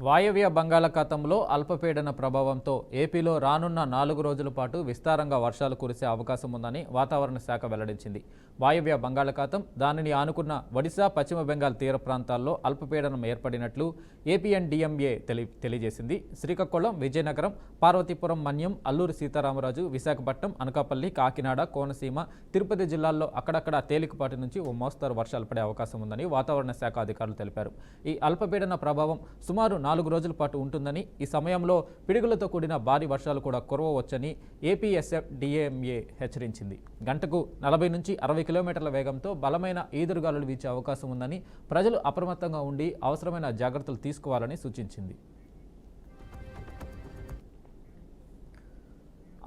వాయవ్య బంగాళాఖాతంలో అల్పపీడన ప్రభావంతో ఏపీలో రానున్న 4 రోజుల పాటు విస్తారంగా వర్షాలు కురిసే అవకాశం ఉందని వాతావరణ శాఖ వెల్లడించింది. వాయవ్య బంగాళాఖాతం దానిని ఆనుకున్న ఒడిశా, పశ్చిమ బెంగాల్ తీర ప్రాంతాల్లో అల్పపీడనం ఏర్పడినట్లు ఏపీఎన్డీఎంఏ తెలియజేసింది. శ్రీకాకుళం, విజయనగరం, పార్వతీపురం, మన్యం, అల్లూరి సీతారామరాజు, విశాఖపట్నం, అనకాపల్లి, కాకినాడ, కోనసీమ, తిరుపతి జిల్లాల్లో అక్కడక్కడ తేలికపాటి నుంచి ఓ మోస్తరు వర్షాలు పడే అవకాశం ఉందని వాతావరణ శాఖ అధికారులు తెలిపారు. ఈ అల్పపీడన ప్రభావం సుమారు 4 రోజుల పాటు ఉంటుందని, ఈ సమయంలో పిడుగులతో కూడిన భారీ వర్షాలు కూడా కురవవచ్చని ఏపీఎస్ఎఫ్డీఏఎంఏ హెచ్చరించింది. గంటకు 40 నుంచి 60 కిలోమీటర్ల వేగంతో బలమైన ఈదురుగాలులు వీచే అవకాశం ఉందని, ప్రజలు అప్రమత్తంగా ఉండి అవసరమైన జాగ్రత్తలు తీసుకోవాలని సూచించింది.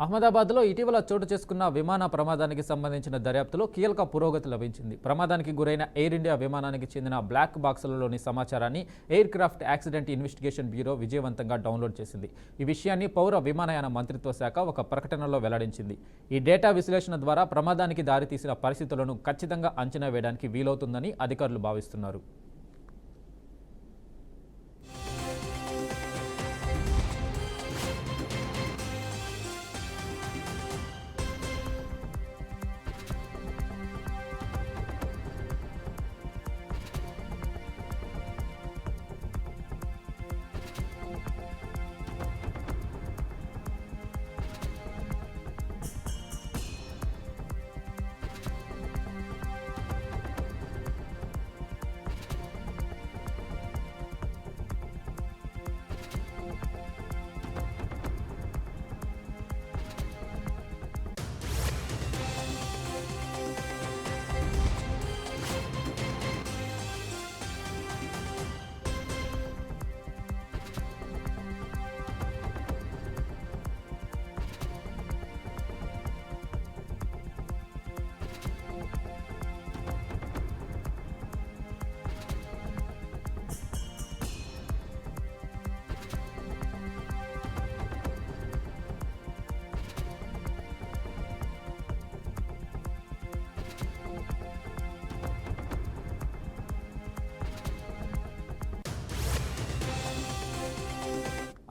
అహ్మదాబాద్లో ఇటీవల చోటు చేసుకున్న విమాన ప్రమాదానికి సంబంధించిన దర్యాప్తులో కీలక పురోగతి లభించింది. ప్రమాదానికి గురైన ఎయిర్ ఇండియా విమానానికి చెందిన బ్లాక్ బాక్సులలోని సమాచారాన్ని air craft accident investigation bureau విజయవంతంగా డౌన్లోడ్ చేసింది. ఈ విషయాన్ని పౌర విమానయాన మంత్రిత్వ శాఖ ఒక ప్రకటనలో వెల్లడించింది. ఈ డేటా విశ్లేషణ ద్వారా ప్రమాదానికి దారితీసిన పరిస్థితులను ఖచ్చితంగా అంచనా వేయడానికి వీలవుతుందని అధికారులు భావిస్తున్నారు.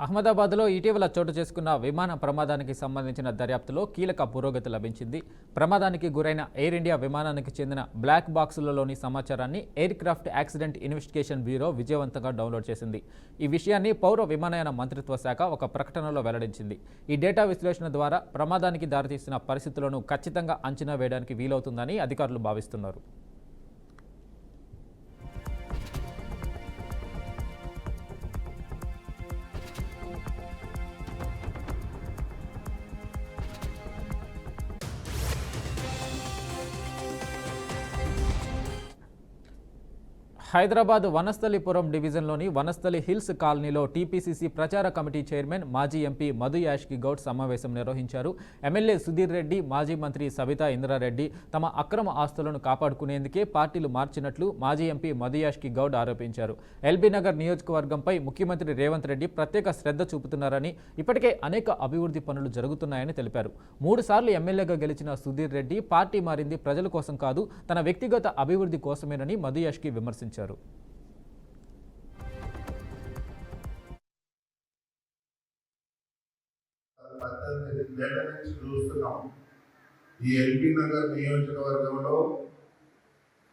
అహ్మదాబాద్లో ఇటీవల చోటు చేసుకున్న విమాన ప్రమాదానికి సంబంధించిన దర్యాప్తులో కీలక పురోగతి లభించింది. ప్రమాదానికి గురైన ఎయిర్ ఇండియా విమానానికి చెందిన బ్లాక్ బాక్సులలోని సమాచారాన్ని air craft accident investigation bureau విజయవంతంగా డౌన్లోడ్ చేసింది. ఈ విషయాన్ని పౌర విమానయాన మంత్రిత్వ శాఖ ఒక ప్రకటనలో వెల్లడించింది. ఈ డేటా విశ్లేషణ ద్వారా ప్రమాదానికి దారితీసిన పరిస్థితులను ఖచ్చితంగా అంచనా వేయడానికి వీలవుతుందని అధికారులు భావిస్తున్నారు. హైదరాబాద్ వనస్థలిపురం డివిజన్లోని వనస్థలి హిల్స్ కాలనీలో టీపీసీసీ ప్రచార కమిటీ చైర్మన్, మాజీ ఎంపీ మధు యాష్కి గౌడ్ సమావేశం నిర్వహించారు. ఎమ్మెల్యే సుధీర్ రెడ్డి, మాజీ మంత్రి సబితా ఇంద్రారెడ్డి తమ అక్రమ ఆస్తులను కాపాడుకునేందుకే పార్టీలు మార్చినట్లు మాజీ ఎంపీ మధు యాష్కి గౌడ్ ఆరోపించారు. ఎల్బీ నగర్ నియోజకవర్గంపై ముఖ్యమంత్రి రేవంత్ రెడ్డి ప్రత్యేక శ్రద్ధ చూపుతున్నారని, ఇప్పటికే అనేక అభివృద్ధి పనులు జరుగుతున్నాయని తెలిపారు. 3 సార్లు ఎమ్మెల్యేగా గెలిచిన సుధీర్ రెడ్డి పార్టీ మారింది ప్రజల కోసం కాదు, తన వ్యక్తిగత అభివృద్ధి కోసమేనని మధు యాష్కి విమర్శించారు. ఈ ఎల్బీ నగర్ నియోజకవర్గంలో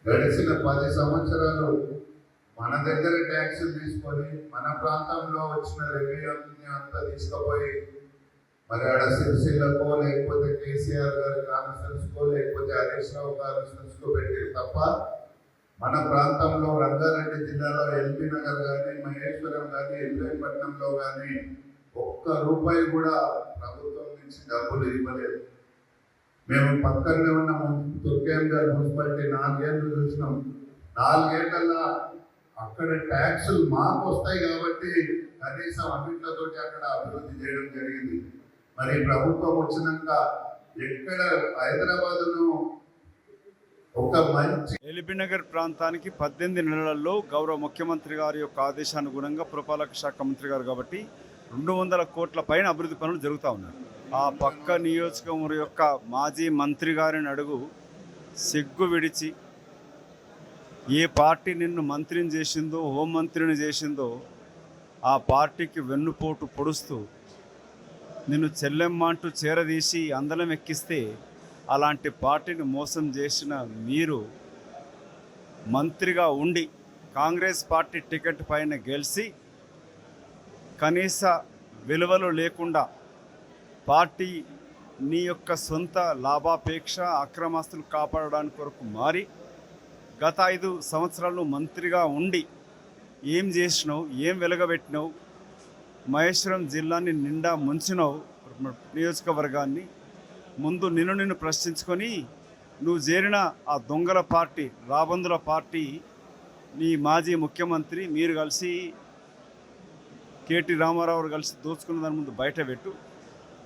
గడిచిన 10 సంవత్సరాలు మన దగ్గర ట్యాక్సులు తీసుకొని మన ప్రాంతంలో వచ్చిన రెవెన్యూ అంతా తీసుకుపోయి మరి ఆడ సిరిసిల్లకో లేకపోతే కేసీఆర్ గారి కాన్ఫరెన్స్కో లేకపోతే హరీష్ రావు కాన్ఫరెన్స్కో పెట్టారు తప్ప మన ప్రాంతంలో రంగారెడ్డి జిల్లాలో ఎల్బీ నగర్ కానీ, మహేశ్వరం కానీ, ఎల్బీపట్నంలో కానీ ₹1 కూడా ప్రభుత్వం నుంచి డబ్బులు ఇవ్వలేదు. మేము పక్కనే ఉన్న తుర్కేంగర్ మున్సిపాలిటీ 4 ఏళ్ళు చూసినాం. 4 ఏళ్ళల్లో అక్కడ ట్యాక్సులు మాకు వస్తాయి కాబట్టి కనీసం అన్నింటితోటి అక్కడ అభివృద్ధి చేయడం జరిగింది. మరి ప్రభుత్వం వచ్చినాక ఎక్కడ హైదరాబాదును ఒక మంచి ఎల్బీ నగర్ ప్రాంతానికి 18 నెలల్లో గౌరవ ముఖ్యమంత్రి గారి యొక్క ఆదేశానుగుణంగా పురపాలక శాఖ మంత్రి గారు కాబట్టి 200 కోట్ల పైన అభివృద్ధి పనులు జరుగుతూ ఉన్నాయి. ఆ పక్క నియోజకవర్గం యొక్క మాజీ మంత్రి గారిని అడుగు, సిగ్గు విడిచి ఏ పార్టీ నిన్ను మంత్రిని చేసిందో, హోంమంత్రిని చేసిందో ఆ పార్టీకి వెన్నుపోటు పొడుస్తూ నిన్ను చెల్లెమ్మ అంటూ చేరదీసి అందలం ఎక్కిస్తే అలాంటి పార్టీని మోసం చేసిన మీరు మంత్రిగా ఉండి కాంగ్రెస్ పార్టీ టికెట్ పైన గెలిచి కనీస విలువలు లేకుండా పార్టీ నీ యొక్క సొంత లాభాపేక్ష అక్రమాస్తులు కాపాడడానికి కొరకు మారి గత 5 సంవత్సరాలు మంత్రిగా ఉండి ఏం చేసినావు, ఏం వెలగబెట్టినావు, మహేశ్వరం జిల్లాని నిండా ముంచినావు, నియోజకవర్గాన్ని. ముందు నిన్ను ప్రశ్నించుకొని నువ్వు చేరిన ఆ దొంగల పార్టీ, రాబందుల పార్టీ, నీ మాజీ ముఖ్యమంత్రి మీరు కలిసి కేటీ రామారావు కలిసి దోచుకున్న దాని ముందు బయట పెట్టు.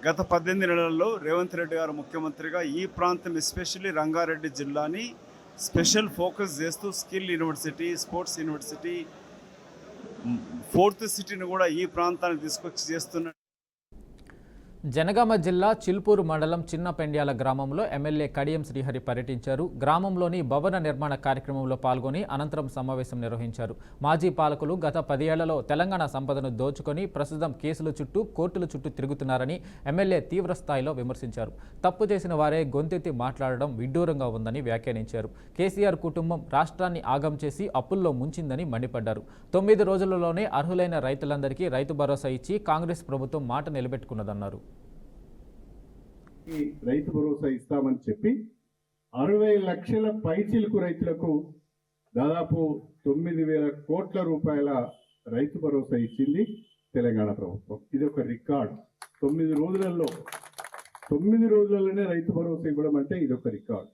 గత 18 నెలల్లో రేవంత్ రెడ్డి గారు ముఖ్యమంత్రిగా ఈ ప్రాంతం ఎస్పెషల్లీ రంగారెడ్డి జిల్లాని స్పెషల్ ఫోకస్ చేస్తూ skill university, sports university, 4th సిటీని కూడా ఈ ప్రాంతానికి తీసుకొచ్చి చేస్తున్న జనగామ జిల్లా చిల్పూరు మండలం చిన్న పెండ్యాల గ్రామంలో ఎమ్మెల్యే కడియం శ్రీహరి పర్యటించారు. గ్రామంలోని భవన నిర్మాణ కార్యక్రమంలో పాల్గొని అనంతరం సమావేశం నిర్వహించారు. మాజీ పాలకులు గత 10 ఏళ్లలో తెలంగాణ సంపదను దోచుకొని ప్రస్తుతం కేసుల చుట్టూ, కోర్టుల చుట్టూ తిరుగుతున్నారని ఎమ్మెల్యే తీవ్ర స్థాయిలో విమర్శించారు. తప్పు చేసిన వారే గొంతెత్తి మాట్లాడడం విడ్డూరంగా ఉందని వ్యాఖ్యానించారు. కేసీఆర్ కుటుంబం రాష్ట్రాన్ని ఆగం చేసి అప్పుల్లో ముంచిందని మండిపడ్డారు. 9 రోజులలోనే అర్హులైన రైతులందరికీ రైతు భరోసా ఇచ్చి కాంగ్రెస్ ప్రభుత్వం మాట నిలబెట్టుకున్నదన్నారు. రైతు భరోసా ఇస్తామని చెప్పి 60 లక్షల పైచిలుకు రైతులకు దాదాపు 9,000 కోట్ల రూపాయల రైతు భరోసా ఇచ్చింది తెలంగాణ ప్రభుత్వం. ఇది ఒక రికార్డ్. 9 రోజులలోనే రైతు భరోసా ఇవ్వడం అంటే ఇది ఒక రికార్డ్.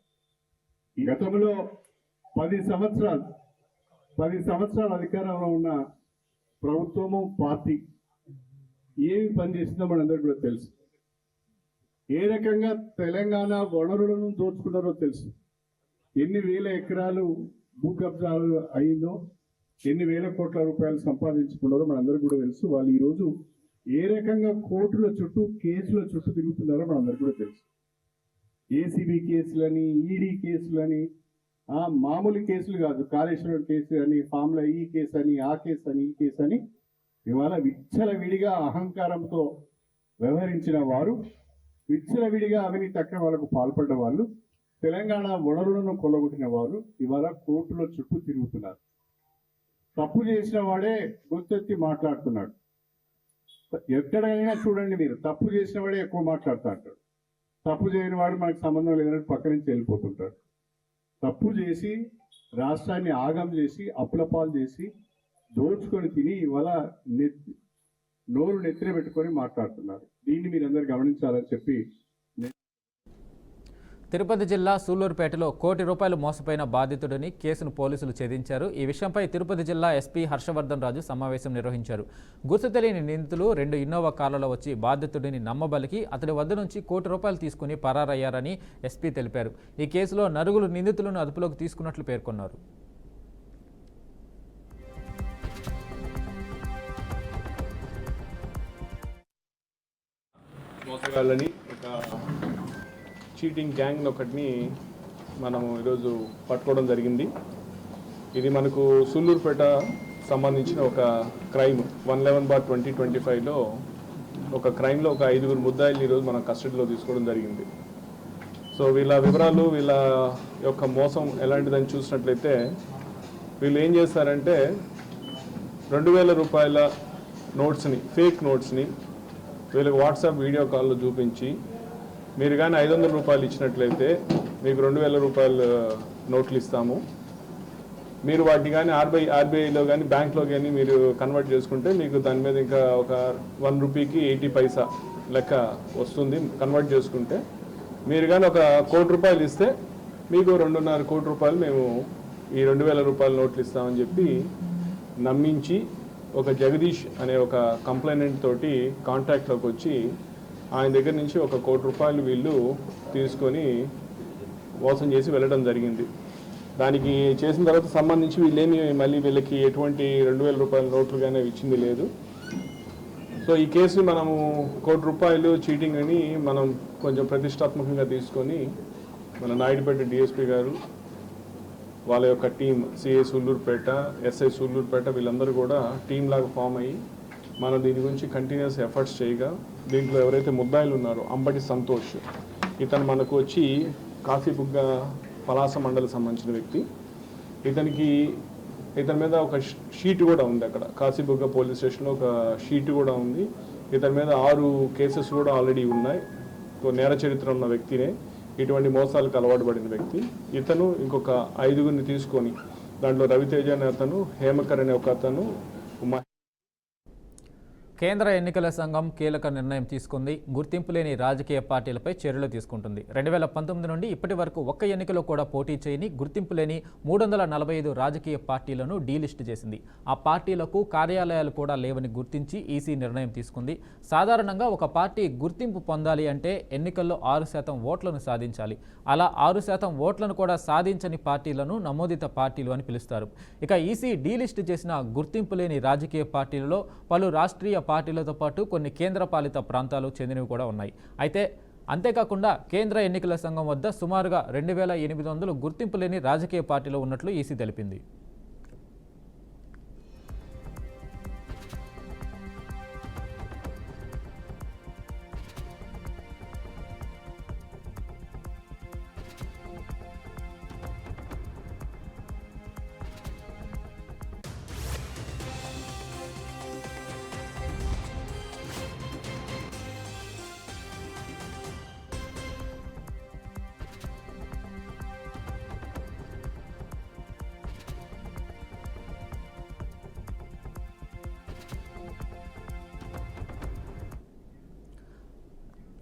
గతంలో 10 సంవత్సరాల అధికారంలో ఉన్న ప్రభుత్వము, పార్టీ ఏమి పనిచేసిందో మనందరికీ కూడా తెలుసు. ఏ రకంగా తెలంగాణ వనరులను దోచుకున్నారో తెలుసు. ఎన్ని వేల ఎకరాలు భూ కబ్జాలు అయిందో, ఎన్ని వేల కోట్ల రూపాయలు సంపాదించుకున్నారో మనందరికీ కూడా తెలుసు. వాళ్ళు ఈరోజు ఏ రకంగా కోర్టుల చుట్టూ, కేసుల చుట్టూ తిరుగుతున్నారో మనందరికీ కూడా తెలుసు. ఏసీబీ కేసులని, ఈడీ కేసులని, మామూలు కేసులు కాదు, కాళేశ్వరం కేసు అని, ఫామ్ల ఈ కేసు అని, ఆ కేసు అని, ఈ కేసు అని ఇవాళ విచ్చలవిడిగా అహంకారంతో వ్యవహరించిన వారు, విచ్చలవిడిగా అవినీతి అక్రమాలకు పాల్పడ్డ వాళ్ళు, తెలంగాణ వనరులను కొల్లగొట్టిన వారు ఇవాళ కోర్టులో చుట్టూ తిరుగుతున్నారు. తప్పు చేసిన వాడే గొంతెత్తి మాట్లాడుతున్నాడు. ఎక్కడైనా చూడండి మీరు, తప్పు చేసిన వాడే ఎక్కువ మాట్లాడుతూ అంటాడు. తప్పు చేయని వాడు మనకు సంబంధం లేదని పక్క నుంచి వెళ్ళిపోతుంటాడు. తప్పు చేసి రాష్ట్రాన్ని ఆగం చేసి, అప్పులపాలు చేసి, దోచుకొని తిని ఇవాళ నోరు నెత్తిన పెట్టుకొని మాట్లాడుతున్నారు. దీన్ని మీరందరూ గమనించాలని చెప్పి. తిరుపతి జిల్లా సూళ్లూరుపేటలో ₹1 కోటి మోసపోయిన బాధితుడిని కేసును పోలీసులు ఛేదించారు. ఈ విషయంపై తిరుపతి జిల్లా ఎస్పీ హర్షవర్ధన్ రాజు సమావేశం నిర్వహించారు. గుర్తు తెలియని నిందితులు 2 ఇన్నోవా కార్లలో వచ్చి బాధితుడిని నమ్మబలికి అతడి వద్ద నుంచి ₹1 కోటి తీసుకుని పరారయ్యారని ఎస్పీ తెలిపారు. ఈ కేసులో నలుగురు నిందితులను అదుపులోకి తీసుకున్నట్లు పేర్కొన్నారు. మోసగాళ్ళని, ఒక చీటింగ్ గ్యాంగ్ ఒకటిని మనము ఈరోజు పట్టుకోవడం జరిగింది. ఇది మనకు సూళ్లూరుపేట సంబంధించిన ఒక క్రైమ్ 111/2025లో ఒక క్రైమ్లో ఒక 5 ముద్దాయిల్ని ఈరోజు మనం కస్టడీలో తీసుకోవడం జరిగింది. సో వీళ్ళ వివరాలు, వీళ్ళ యొక్క మోసం ఎలాంటిదని చూసినట్లయితే వీళ్ళు ఏం చేస్తారంటే ₹2,000 నోట్స్ని, ఫేక్ నోట్స్ని వీళ్ళకి వాట్సాప్ వీడియో కాల్లో చూపించి, మీరు కానీ ₹500 ఇచ్చినట్లయితే మీకు ₹2,000 నోట్లు ఇస్తాము, మీరు వాటిని కానీ ఆర్బీఐలో కానీ బ్యాంక్లో కానీ మీరు కన్వర్ట్ చేసుకుంటే మీకు దాని మీద ఇంకా ఒక ₹1కి 80 పైసా లెక్క వస్తుంది. కన్వర్ట్ చేసుకుంటే మీరు కానీ ఒక ₹1 కోటి ఇస్తే మీకు ₹2.5 కోటి మేము ఈ ₹2,000 నోట్లు ఇస్తామని చెప్పి నమ్మించి, ఒక జగదీష్ అనే ఒక కంప్లైనెంట్ తోటి కాంటాక్ట్లోకి వచ్చి ఆయన దగ్గర నుంచి ఒక ₹1 కోటి వీళ్ళు తీసుకొని మోసం చేసి వెళ్ళడం జరిగింది. దానికి చేసిన తర్వాత సంబంధించి వీళ్ళేమి మళ్ళీ వీళ్ళకి ఎటువంటి ₹2,000 నోట్లు కానీ ఇచ్చింది లేదు. సో ఈ కేసుని మనము ₹1 కోటి చీటింగ్ అని మనం కొంచెం ప్రతిష్టాత్మకంగా తీసుకొని మన నాయుడుపేట డిఎస్పీ గారు, వాళ్ళ యొక్క team, CI Sullurpeta, SI Sullurpeta, వీళ్ళందరూ కూడా టీం లాగా ఫామ్ అయ్యి మనం దీని గురించి కంటిన్యూస్ ఎఫర్ట్స్ చేయగా దీంట్లో ఎవరైతే ముద్దాయిలు ఉన్నారో అంబటి సంతోష్, ఇతను మనకు వచ్చి కాశీబుగ్గ పలాస మండలి సంబంధించిన వ్యక్తి. ఇతని మీద ఒక షీట్ కూడా ఉంది, అక్కడ కాశీబుగ్గ పోలీస్ స్టేషన్లో ఒక షీట్ కూడా ఉంది. ఇతని మీద 6 కేసెస్ కూడా ఆల్రెడీ ఉన్నాయి. నేర చరిత్ర ఉన్న వ్యక్తినే, ఇటువంటి మోసాలకు అలవాటు పడిన వ్యక్తి. ఇతను ఇంకొక 5గురిని తీసుకొని, దాంట్లో రవితేజ అనే అతను, హేమకర్ అనే ఒక అతను, కేంద్ర ఎన్నికల సంఘం కీలక నిర్ణయం తీసుకుంది. గుర్తింపు లేని రాజకీయ పార్టీలపై చర్యలు తీసుకుంటుంది. 2019 నుండి ఇప్పటి వరకు ఒక్క ఎన్నికలో కూడా పోటీ చేయని గుర్తింపు లేని 345 రాజకీయ పార్టీలను డీలిస్ట్ చేసింది. ఆ పార్టీలకు కార్యాలయాలు కూడా లేవని గుర్తించి ఈసీ నిర్ణయం తీసుకుంది. సాధారణంగా ఒక పార్టీ గుర్తింపు పొందాలి అంటే ఎన్నికల్లో 6% ఓట్లను సాధించాలి. అలా 6% ఓట్లను కూడా సాధించని పార్టీలను నమోదిత పార్టీలు అని పిలుస్తారు. ఇక ఈసీ డీలిస్ట్ చేసిన గుర్తింపు లేని రాజకీయ పార్టీలలో పలు రాష్ట్రీయ పార్టీలతో పాటు కొన్ని కేంద్రపాలిత ప్రాంతాలు చెందినవి కూడా ఉన్నాయి. అయితే అంతేకాకుండా కేంద్ర ఎన్నికల సంఘం వద్ద సుమారుగా 2800 గుర్తింపు లేని రాజకీయ పార్టీలు ఉన్నట్లు ఈసీ తెలిపింది.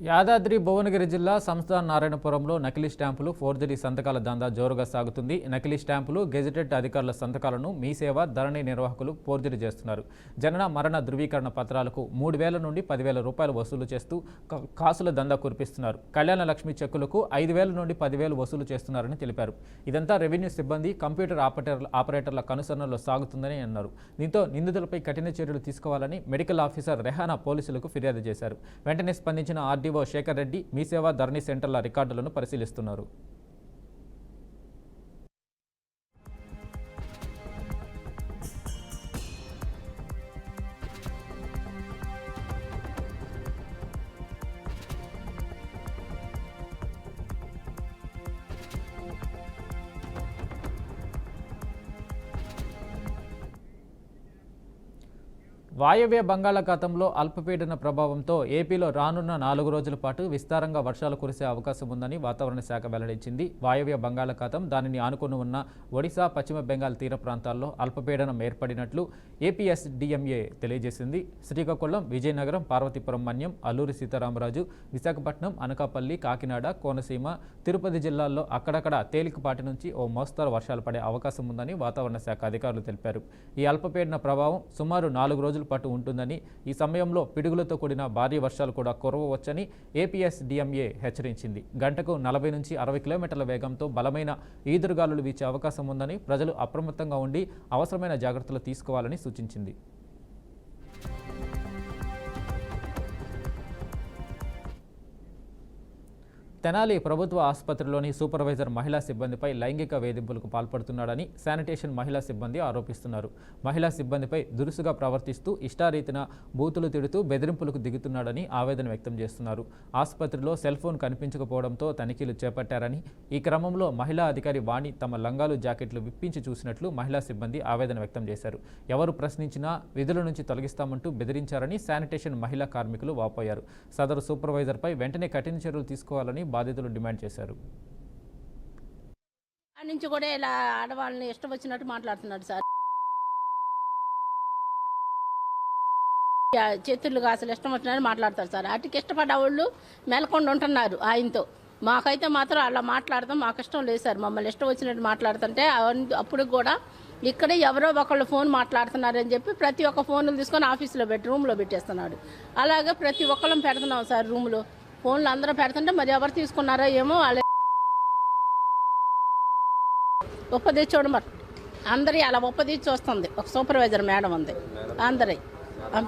యాదాద్రి భువనగిరి జిల్లా సంస్థాన్ నారాయణపురంలో నకిలీ స్టాంపులు, ఫోర్జరీ సంతకాల దందా జోరుగా సాగుతుంది. నకిలీ స్టాంపులు, గెజిటెడ్ అధికారుల సంతకాలను మీ సేవ, ధరణి నిర్వాహకులు ఫోర్జరీ చేస్తున్నారు. జనన మరణ ధృవీకరణ పత్రాలకు 3,000 నుండి 10,000 రూపాయలు వసూలు చేస్తూ కాసుల దందా కురిపిస్తున్నారు. కళ్యాణ లక్ష్మి చెక్కులకు 5,000 నుండి 10,000 వసూలు చేస్తున్నారని తెలిపారు. ఇదంతా రెవెన్యూ సిబ్బంది, కంప్యూటర్ ఆపరేటర్ల కనుసరణలో సాగుతుందని అన్నారు. దీంతో నిందితులపై కఠిన చర్యలు తీసుకోవాలని మెడికల్ ఆఫీసర్ రెహానా పోలీసులకు ఫిర్యాదు చేశారు. వెంటనే స్పందించిన ఆర్డీఓ శేఖర్ రెడ్డి మీ సేవ, ధరణి సెంటర్ల రికార్డులను పరిశీలిస్తున్నారు. వాయవ్య బంగాళాఖాతంలో అల్పపీడన ప్రభావంతో ఏపీలో రానున్న 4 రోజుల పాటు విస్తారంగా వర్షాలు కురిసే అవకాశం ఉందని వాతావరణ శాఖ వెల్లడించింది. వాయవ్య బంగాళాఖాతం, దానిని ఆనుకుని ఉన్న ఒడిశా, పశ్చిమ బెంగాల్ తీర ప్రాంతాల్లో అల్పపీడనం ఏర్పడినట్లు ఏపీఎస్డీఎంఏ తెలియజేసింది. శ్రీకాకుళం, విజయనగరం, పార్వతీపురం మన్యం, అల్లూరి సీతారామరాజు, విశాఖపట్నం, అనకాపల్లి, కాకినాడ, కోనసీమ, తిరుపతి జిల్లాల్లో అక్కడక్కడ తేలికపాటి నుంచి ఓ మోస్తరు వర్షాలు పడే అవకాశం ఉందని వాతావరణ శాఖ అధికారులు తెలిపారు. ఈ అల్పపీడన ప్రభావం సుమారు 4 రోజుల పాటు ఉంటుందని, ఈ సమయంలో పిడుగులతో కూడిన భారీ వర్షాలు కూడా కురవవచ్చని ఏపీఎస్డీఎంఏ హెచ్చరించింది. గంటకు 40 నుంచి 60 కిలోమీటర్ల వేగంతో బలమైన ఈదురుగాలులు వీచే అవకాశం ఉందని, ప్రజలు అప్రమత్తంగా ఉండి అవసరమైన జాగ్రత్తలు తీసుకోవాలని సూచించింది. తెనాలి ప్రభుత్వ ఆసుపత్రిలోని సూపర్వైజర్ మహిళా సిబ్బందిపై లైంగిక వేధింపులకు పాల్పడుతున్నాడని శానిటేషన్ మహిళా సిబ్బంది ఆరోపిస్తున్నారు. మహిళా సిబ్బందిపై దురుసుగా ప్రవర్తిస్తూ ఇష్టారీతిన బూతులు తిడుతూ బెదిరింపులకు దిగుతున్నాడని ఆవేదన వ్యక్తం చేస్తున్నారు. ఆసుపత్రిలో సెల్ ఫోన్ కనిపించకపోవడంతో తనిఖీలు చేపట్టారని, ఈ క్రమంలో మహిళా అధికారి వాణి తమ లంగాలు, జాకెట్లు విప్పించి చూసినట్లు మహిళా సిబ్బంది ఆవేదన వ్యక్తం చేశారు. ఎవరు ప్రశ్నించినా విధుల నుంచి తొలగిస్తామంటూ బెదిరించారని శానిటేషన్ మహిళా కార్మికులు వాపోయారు. సదరు సూపర్వైజర్పై వెంటనే కఠిన చర్యలు తీసుకోవాలని బాధితులు డిమాండ్ చేశారు. ఆ నుంచి కూడా ఇలా ఆడవాళ్ళని ఇష్టం వచ్చినట్టు మాట్లాడుతున్నాడు సార్. చేతులు అసలు ఇష్టం వచ్చినట్టు మాట్లాడతారు సార్. వాటికి ఇష్టపడ్డ వాళ్ళు మెలకొండ ఉంటున్నారు ఆయనతో. మాకైతే మాత్రం అలా మాట్లాడతాం మాకు ఇష్టం లేదు సార్. మమ్మల్ని ఇష్టం వచ్చినట్టు మాట్లాడుతుంటే అప్పుడు కూడా ఇక్కడే ఎవరో ఒకళ్ళు ఫోన్ మాట్లాడుతున్నారని చెప్పి ప్రతి ఒక్క ఫోన్లు తీసుకొని ఆఫీసులో పెట్టి రూమ్లో పెట్టేస్తున్నాడు. అలాగే ప్రతి ఒక్కళ్ళం పెడుతున్నాం సార్ రూమ్లో. ఫోన్లు అందరూ పెడుతుంటే మరి ఎవరు తీసుకున్నారో ఏమో. వాళ్ళ ఒప్పదీర్చోడు మరి అందరి అలా ఒప్పదీర్చి వస్తుంది. ఒక సూపర్వైజర్ మేడం ఉంది, అందరి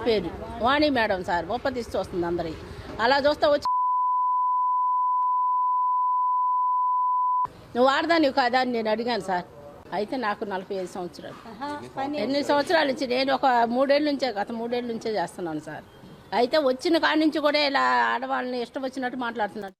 పేరు వాణి మేడం సార్. ఒప్పదీర్చి వస్తుంది అందరి. అలా చూస్తే వచ్చి నువ్వు ఆడదానివి కాదా అని నేను అడిగాను సార్. అయితే నాకు 45 సంవత్సరాలు. ఎన్ని సంవత్సరాల నుంచి? నేను ఒక 3 ఏళ్ళ నుంచే, గత 3 ఏళ్ళ నుంచే చేస్తున్నాను సార్. అయితే వచ్చిన కాడి నుంచి కూడా ఇలా ఆడవాళ్ళని ఇష్టం వచ్చినట్టు మాట్లాడుతున్నారు.